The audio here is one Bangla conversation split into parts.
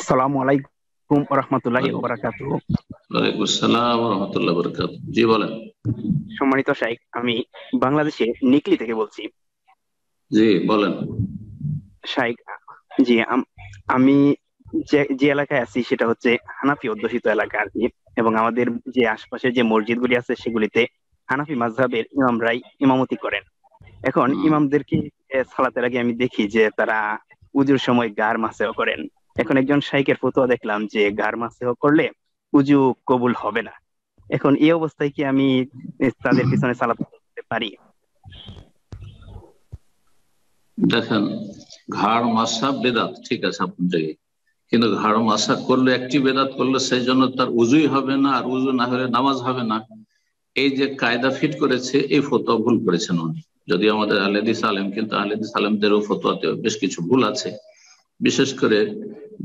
আসসালামু আলাইকুম ওয়া রাহমাতুল্লাহি ওয়া বারাকাতুহু। ওয়ালাইকুম আসসালাম ওয়া রাহমাতুল্লাহি ওয়া বারাকাতুহু। জি বলেন। সম্মানিত শাইখ, আমি বাংলাদেশে নিকলি থেকে বলছি। জি বলেন। শাইখ, জি আমি যে যে এলাকায় আছি সেটা হচ্ছে হানাফি অধ্যুষিত এলাকা আর কি। এবং আমাদের যে আশপাশে যে মসজিদগুলি আছে সেগুলিতে হানাফি মাযহাবের ইমামরাই ইমামতি করেন। এখন হুম, ইমামদেরকে সালাতের আগে আমি দেখি যে তারা উজুর সময় গার মাসেও করেন। এখন একজন শাইখের ফতোয়া দেখলাম যে গার মাসেও করলে উজু কবুল হবে না। এখন এই অবস্থায় কি আমি তাদের পিছনে সালাত করতে পারি? দেখেন, ঘাড় মাসা বেদাত ঠিক আছে আপনার জায়গায়, কিন্তু ঘাড় মাসা করলে একটি বেদাত করলে সেই জন্য তার উজুই হবে না, আর উজু না হলে নামাজ হবে না। এই যে কায়দা ফিট করেছে এই ফতোয়া ভুল করেছেন উনি। যদি আমাদের আহলে হাদিস আলেম, কিন্তু আহলে হাদিস আলেমদেরও ফতোয়াতে বেশ কিছু ভুল আছে, বিশেষ করে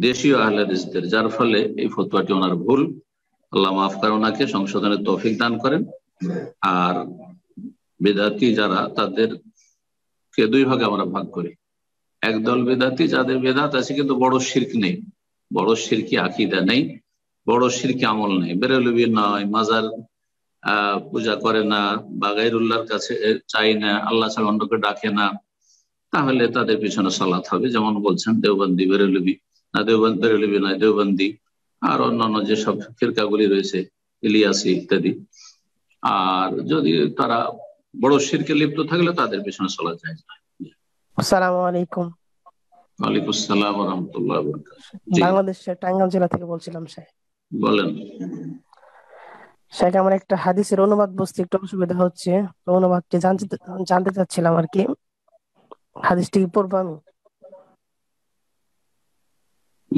দেশীয় আহলে হাদিসদের, যার ফলে এই ফতোয়াটি ওনার ভুল। আল্লাহ মাফ করে ওনাকে, সংশোধনের তৌফিক দান করেন। আর বেদাতি যারা, তাদেরকে দুই ভাগে আমরা ভাগ করি। একদল বেদাতি যাদের বেদাত আছে কিন্তু বড় শিরক নেই, বড় শিরকি আকীদা নেই, বড় শিরকি আমল নেই, বেরেলবি নয়, মাজার পূজা করে না, বা গায়রুল্লাহর কাছে চাই না, আল্লাহ ছাড়া অন্যকে ডাকে না, তাহলে তাদের পিছনে সালাত হবে। যেমন বলছেন দেওবন্দি বেরেলবি, না দেওবন্দি বেরেলবি নয় দেওবন্দি, আর অন্যান্য যেসব ফিরকাগুলি রয়েছে, ইলিয়াসি ইত্যাদি। আর যদি তারা বড় শিরকে লিপ্ত থাকলে তাদের পিছনে চলা যায় না। আসসালামু আলাইকুম। ওয়ালাইকুম আসসালাম ওয়া রাহমাতুল্লাহি ওয়া বারাকাতুহু। জি বাংলাদেশের টাঙ্গাইল জেলা থেকে বলছিলাম স্যার। বলেন। স্যার, আমার একটা হাদিসের অনুবাদ বুঝতে একটু অসুবিধা হচ্ছে, তো অনুবাদটি জানতে জানতে চাচ্ছিলাম আর কি। হাদিসটি কি পড়বো আমি?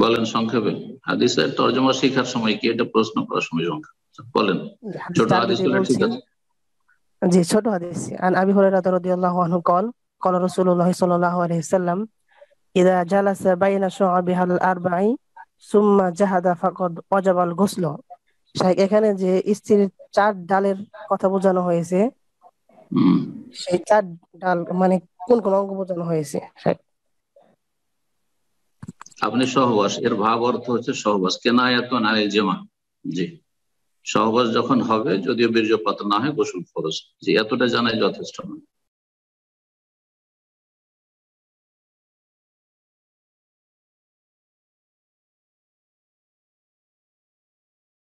বলেন সংক্ষেপে। হাদিসের তরজমা শেখার সময় কি এটা প্রশ্ন করার সময় সংক্ষেপে বলেন। ছোট হাদিসটা হাদিস আরবিতে হলে ঠিক বলছি। আছে। জি, ছোট হাদিস। আন আবি হুরায়রা রাদিয়াল্লাহু আনহু قال قال رسول الله صلى الله عليه وسلم إذا جلس بين شعبها الأربع ثم جهد فقد وجب الغسل। শাইখ, এখানে যে স্ত্রীর চার ডালের কথা বোঝানো হয়েছে, হম সেই চার ডাল মানে কোন কোন অঙ্গ বোঝানো হয়েছে শাইখ? আপনি সহবাস, এর ভাব অর্থ হচ্ছে সহবাস, কেনায়াতুন আনিল জামা। জি, সহবাস যখন হবে, যদিও বীর্যপাত না হয়, গোসল ফরজ। জি, এতটা জানাই যথেষ্ট নয়।